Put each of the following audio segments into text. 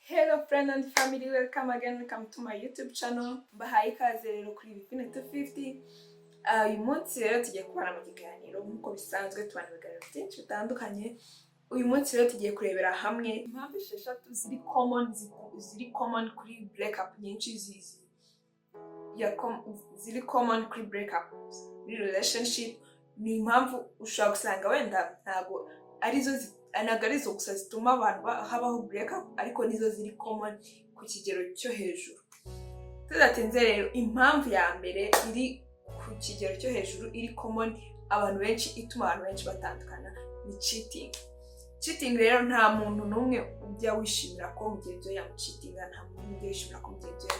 Hello friend and family, welcome to my YouTube channel. Bahaye ikaze rero kuri Bipine 250. Uyu munsi rero tugiye kubana mu kiganiro nk'uko bisanzwe tubana ibiganiro byinshi bitandukanye. Uyu munsi rero tugiye kurebera hamwe impamvu esheshatu ziri common kuri breakup nyinshi ziri common kuri breakup muri relationship. Ni impamvu ushobora gusanga wenda ntago arizo gusa zituma abantu habaho breakup, ariko nizo ziri common ku kigero cyo hejuru. Tudatinze rero, impamvu ya mbere iri ku kigero cyo hejuru iri common abantu benshi ituma abantu benshi batandukana ni cheating. Cheating rero nta muntu n'umwe ujya wishimira ko mugenzi we yamucheatinga, nta muntu ujya wishimira ko mugenzi we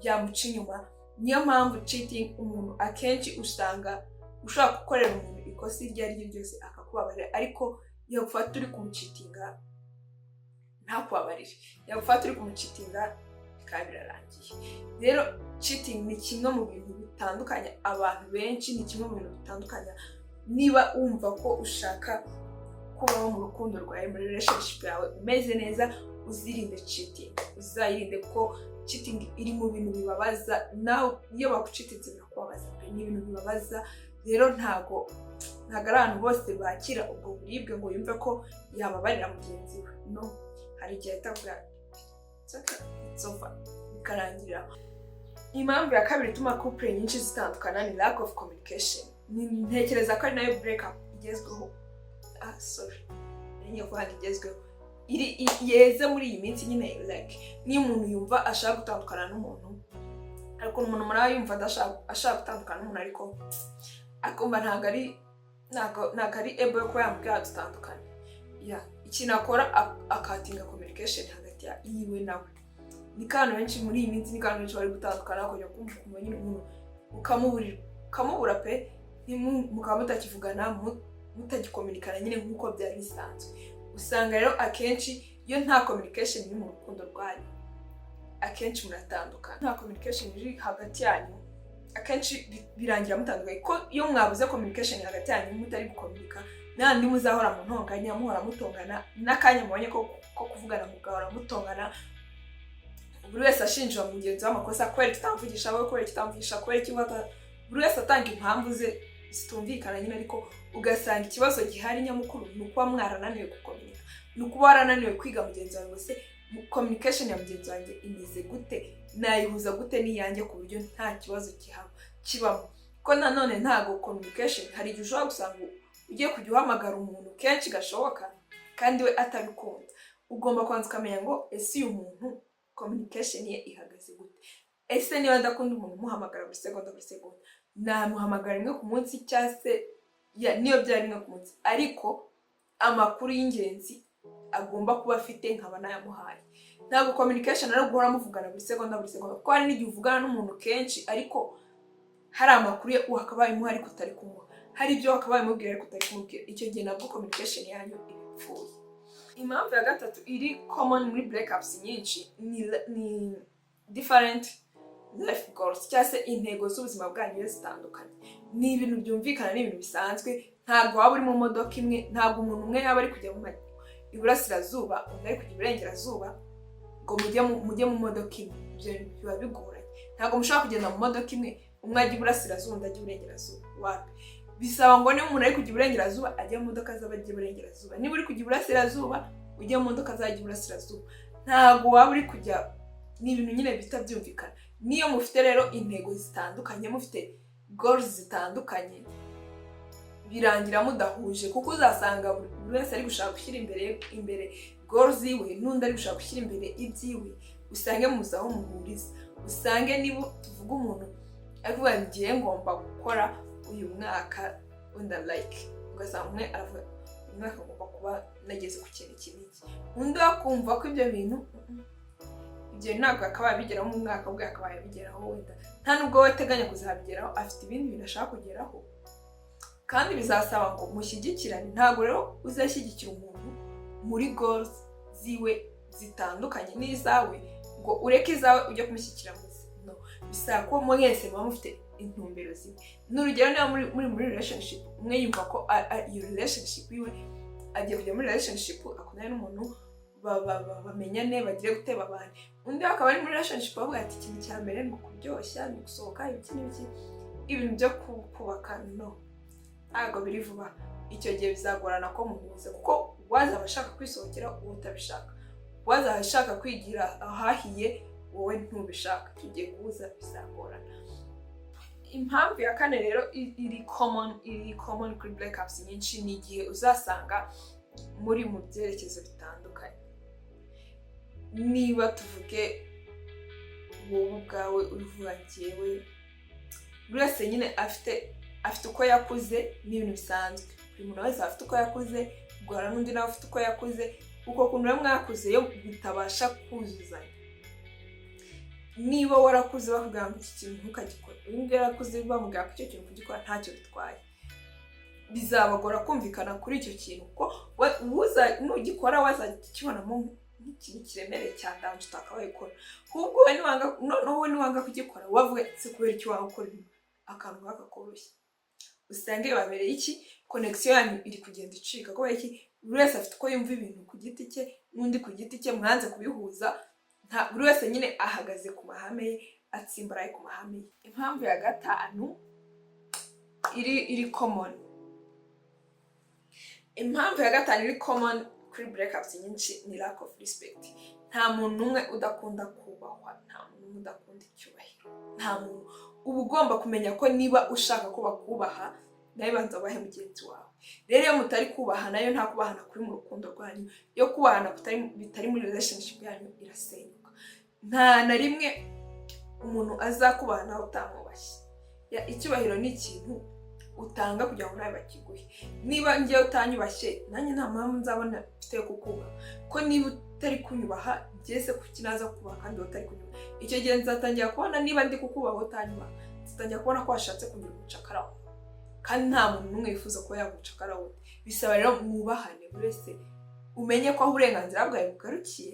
yamuca inyuma. Niyo mpamvu cheating umuntu akenshi usanga ushaka gukorera umuntu ikosa iryo ari ryo ryose akakubabarira, ariko yagufata uri kumucheatinga ntakubabarire, yagufata uri kumucheatinga bikaba birarangiye. Rero cheating ni kimwe mu bintu bitandukanye abantu benshi, ni kimwe mu bintu bitandukanye. Niba wumva ko ushaka kubaho mu rukundo rwawe, muri relationship yawe umeze neza, uzirinde cheating, uzayirinde ko cheating iri mu bintu bibabaza. Nawe iyo bakucheatinze birakubabaza, ni ibintu bibabaza. Rero ntago ari abantu bose bakira ubwo buribwe ngo yumve ko yababarira mugenzi we. No, hari igihe atavuga it's over bikarangira. Impamvu ya kabiri ituma couple nyinshi zitandukana ni lack of communication. Ntekereza ko ari nayo breakup igezweho. Niyo kuhanga igezweho yeze muri iyi minsi nyine. Like niyo umuntu yumva ashaka gutandukana n'umuntu, ariko umuntu muraho yumva ashaka gutandukana n'umuntu, ariko akumva ntago ari able yo kuba yamubwira dutandukane. Ikintu akora akatinga communication hagati yiwe nawe. Ni kantu benshi muri iyi minsi, ni kantu benshi bari gutandukana kujya kumva nyine umuntu ukamubura pe, mukaba mutakivugana, mutagikomunikana nyine nk'uko byari bisanzwe. Usanga rero akenshi iyo nta communication iri mu rukundo rwanyu, akenshi muratandukana. Nta communication iri hagati yanyu, akenshi birangira mutandukanye. Ko iyo mwabuze communication hagati yanyu, mutari gukomunika, nandi muzahora mu ntonganya, muhora mutongana, n'akanya mubonye ko kuvugana mugahora mutongana. Buri wese ashinja mugenzi w'amakosa, kweri tutamvugisha wowe, kweri tutamvugisha, kweri kibaga. Buri wese atanga impamvu ze zitumvikana nyine, ariko ugasanga ikibazo gihari nyamukuru ni uko mwarananiwe gukomunika, ni uko warananiwe kwiga mugenzi wawe ngo se communication ya mugenzi wanjye imeze gute, nayihuza gute n'iyanjye ku buryo nta kibazo kibamo. Ko nanone ntago communication, hari igihe ushobora gusanga ugiye kujya uhamagara umuntu kenshi gashoboka kandi we atabikunda. Ugomba kwanza ukamenya ngo ese uyu muntu communication ye ihagaze gute. Ese niba ndakunda umuntu muhamagara buri segonda, namuhamagara rimwe ku munsi, cyangwa se niyo byari rimwe ku munsi, ariko amakuru y'ingenzi agomba kuba afite nkaba nayamuhaye. Ntabwo communication ari guhora muvugana buri segonda, kuko hari n'igihe uvugana n'umuntu kenshi ariko hari amakuru ye wakabaye muha ariko utari kumuha, hari ibyo wakabaye mubwira ariko utari kumubwira. Icyo gihe nabwo communication yanyu irapfuye. Impamvu ya gatatu iri common muri breakups nyinshi ni different life goals, cyangwa se intego z'ubuzima bwanyu zitandukanye. Ni ibintu byumvikana, ni ibintu bisanzwe. Ntabwo waba uri mu modoka imwe, ntabwo umuntu umwe yaba ari kujya mu iburasirazuba, undi ari kujya iburengerazuba ngo mujye mu modoka imwe. Ibyo biba bigoranye. Ntabwo mushobora kugenda mu modoka imwe, umwe ajya iburasirazuba undi ajya iburengerazuba. Wapi? Bisaba ngo niba umuntu ari kujya iburengerazuba ajya mu modoka z'abajya iburengerazuba, niba uri kujya iburasirazuba ujya mu modoka zajya iburasirazuba. Ntabwo waba uri kujya, ni ibintu nyine bita byumvikana. Niyo mufite rero intego zitandukanye, mufite goals zitandukanye, birangira mudahuje, kuko uzasanga buri wese ari gushaka gushyira imbere goals ziwe, n'undi ari gushaka gushyira imbere ibyiwe. Usange muzaho muhuriza, usange niba tuvuga umuntu avuga ngiye ngomba gukora uyu mwaka unda like, ugasanga umwe aravuga umwaka ngomba kuba nageze ku kintu kiniki, undi akumva ko ibyo bintu ibyo ntabwo akaba bigeraho mu mwaka ubwo akaba yabigeraho, wenda nta nubwo we ateganya kuzabigeraho, afite ibindi bintu ashaka kugeraho. Kandi bizasaba ngo mushyigikirane. Ntabwo rero uzashyigikira umuntu muri goals ziwe zitandukanye n'izawe ngo ureke izawe ujye kumushyigikira no. Bisaba ko mwese muba mufite intumbero zimwe. N'urugero niba muri relationship, umwe yumva ko iyo relationship iwe agiye kujya muri relationship akundana n'umuntu bamenyane bagire guteba abantu. Undi akaba ari muri relationship bavuga ati ikintu cya mbere ni ukuryoshya, ni gusohoka, ibiki ibintu byo kubaka no ntabwo biri vuba. Icyo gihe bizagorana ko muhuza, kuko wazaba ashaka kwisohokera uwo utabishaka, wazaba ashaka kwigira ahahiye wowe ntubishaka, tugiye guhuza bizagorana. Impamvu ya kane rero iri common kuri breakups nyinshi ni igihe uzasanga muri mu byerekezo bitandukanye. Niba tuvuge wowe ubwawe uruvuga njyewe, buri wese nyine afite uko yakuze, ni ibintu bisanzwe. Buri muntu wese afite uko yakuze, guhara n'undi nawe afite uko yakuze, uko kuntu rero mwakuze yo bitabasha kuzuzanya. Niba warakuze bakubwira ngo iki kintu ntukagikora, undi yarakuze bamubwira ko icyo kintu kugikora ntacyo bitwaye, bizabagora kumvikana kuri icyo kintu, kuko nugikora wazakibonamo nk'ikintu kiremereye cyane danje utakabaye gukora. Ahubwo wowe niwanga kugikora wavuga se kubera icyo wanga gukora akantu nk'aka koroshye, usanga babereye iki connection yanyu iri kugenda icika. Kubera iki buri wese afite uko yumva ibintu ku giti cye, n'undi ku giti cye, mwanze kubihuza. Buri wese nyine ahagaze ku mahame ye, atsimbaraye ku mahame ye. Impamvu ya gatanu iri common. Impamvu ya gatanu iri common kuri breakups nyinshi ni lack of respect. Nta muntu n'umwe udakunda kubahwa, nta muntu n'umwe udakunda icyubahiro, nta muntu. Uba ugomba kumenya ko niba ushaka ko bakubaha, nawe banza ubahe mugenzi wawe. Rero iyo mutari kubaha, nayo nta kubahana kuri mu rukundo rwanyu. Iyo kubahana bitari muri relationship yanyu irasenyuka. Nta na rimwe umuntu azakubaha nawe utamwubashye. Icyubahiro ni ikintu utanga kugira ngo nawe bakiguhe. Niba ngiye utanyubashye, nanjye nta mpamvu nzabona mfite kukubaha. Ko niba utari kunyubaha, byese kuki naza kubaha kandi utari kunyubaha. Icyo gihe nzatangira kubona niba ndi kukubaha utanyubaha, nzatangira kubona ko washatse kugira umucakara wawe. Kandi nta muntu n'umwe yifuza ko yagucakara wowe. Bisaba rero mwubahane, buri wese umenye ko aho uburenganzira bwawe bugarukiye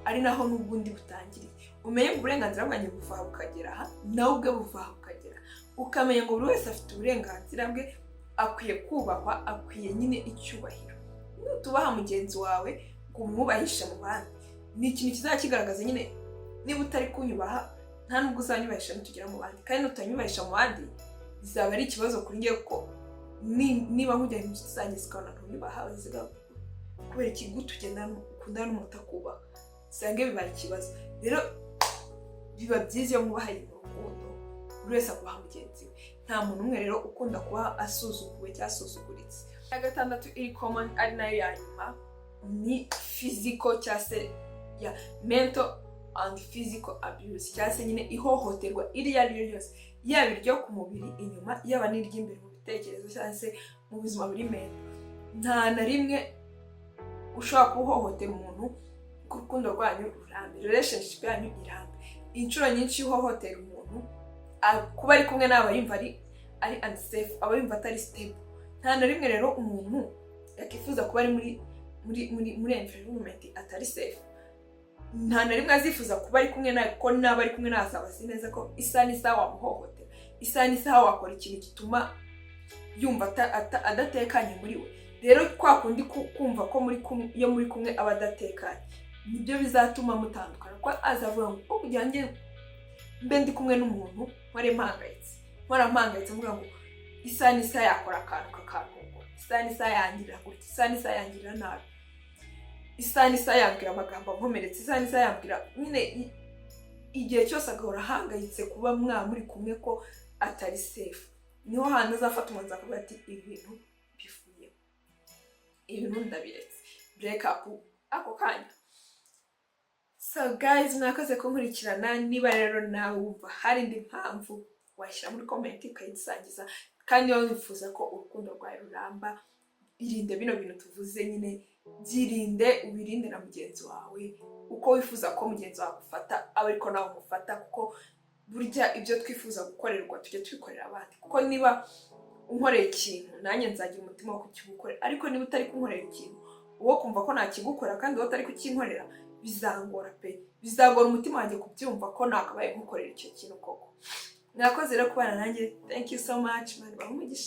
ari naho n'ubundi butangiriye. Umenye ko uburenganzira bwanjye buva aha bukagera aha, nawe ubwe buva aha bukagera. Ukamenya ngo buri wese afite uburenganzira bwe, akwiye kubahwa, akwiye nyine icyubahiro. Nutubaha mugenzi wawe ngo umwubahishe mu bandi, ni ikintu kizakigaragaza nyine. Niba utari kunyubaha, nta nubwo uzanyubahisha nitugera mu bandi, kandi nutanyubahisha mu bandi bizaba ari ikibazo kuri njye, ko niba nkujyanye mu nshuti zanjye zikabona ntunyubaha, zigavuga kubera iki gutugenda ukundana n'umuntu utakubaha, usange biba ikibazo. Rero biba byiza iyo mwubahanye mu rukundo, buri wese akubaha mugenzi we. Nta muntu umwe rero ukunda kuba asuzuguwe cyangwa asuzuguritse. Ya gatandatu iri common ari nayo ya nyuma ni physical cyangwa se mental and physical abuse, cyangwa se nyine ihohoterwa iri ari ryo ryose, yaba iryo ku mubiri inyuma, yaba n'iry'imbere mu bitekerezo cyangwa se mu buzima buri mental. Nta na rimwe ushobora kuhohotera umuntu ku rukundo rwanyu rurambe, relationship yanyu irambe. Inshuro nyinshi uhohotera umuntu, kuba ari kumwe nawe yumva ari unsafe, aba yumva atari stable. Nta na rimwe rero umuntu yakifuza kuba ari muri environment atari safe. Nta na rimwe azifuza kuba ari kumwe nawe, ko naba ari kumwe nawe azaba azi neza ko isaha n'isaha wamuhohotera, isaha n'isaha wakora ikintu gituma yumva adatekanye muri we. Rero kwa kundi kumva ko iyo muri kumwe aba adatekanye, nibyo bizatuma mutandukana. Ko azavuga ngo kugira ngo mbe ndi kumwe n'umuntu mpore mpangayitse mvuga ngo isaha n'isaha yakora akantu kakankungura, isaha n'isaha yangirira gutya, isaha n'isaha yangirira nabi, isaha n'isaha yambwira amagambo ankomeretse, isaha n'isaha yambwira nyine, igihe cyose agahora ahangayitse kuba muri kumwe ko atari safe. Niho hantu azafata umwanzuro akavuga ati ibintu bivuye, ibintu ndabiretse, break up ako kanya. So guys, mwakoze kunkurikirana. Niba rero nawe wumva hari indi mpamvu, washyira muri comment ukayisangiza. Kandi iyo wifuza ko urukundo rwawe ruramba, irinde bino bintu tuvuze nyine, byirinde, ubirinde na mugenzi wawe. Uko wifuza ko mugenzi wawe agufata aba ariko nawe umufata, kuko burya ibyo twifuza gukorerwa tujye tubikorera abandi. Kuko niba unkoreye ikintu, nanjye nzagira umutima wo kukigukorera. Ariko niba utari kunkorera ikintu, uwo kumva ko nakigukora kandi wowe utari kukinkorera, bizangora pe, bizagora umutima wanjye kubyumva ko nakabaye nkukorera icyo kintu koko. Mwakoze rero kubana nanjye, thank you so much, mani bamugisha.